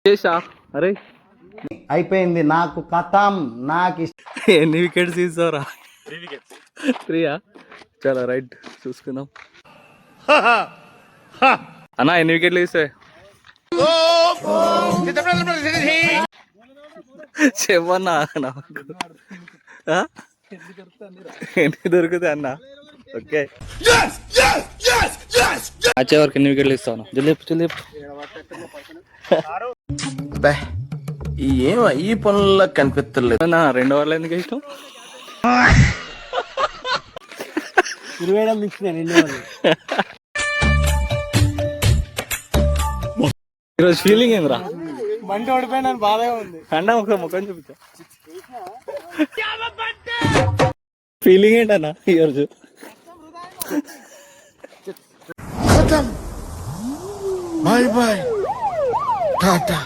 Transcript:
చేసా అరే అయిపోయింది నాకు కథం నాకు ఎన్ని వికెట్స్ తీసావురా? 3 చాలా రైట్ చూసుకుందాం. అన్నా ఎన్ని వికెట్లు తీసాయి చెప్పన్నా నాకు. ఎన్ని దొరుకుతాయి అన్న? ఓకే వచ్చే వరకు ఎన్ని వికెట్లు ఇస్తాను? జల్దీ ఏం ఈ పనుల్లో కనిపించలేదు. 2 ఓవర్లు ఎందుకు ఇష్టం? 20 ఈరోజు ఫీలింగ్ ఏంద్రా? బండి ఓడిపోయినా బాధగా ఉంది. అన్న ఒక ముఖం చూపించా. ఫీలింగ్ ఏంటన్నా ఈరోజు? Bye bye Tata.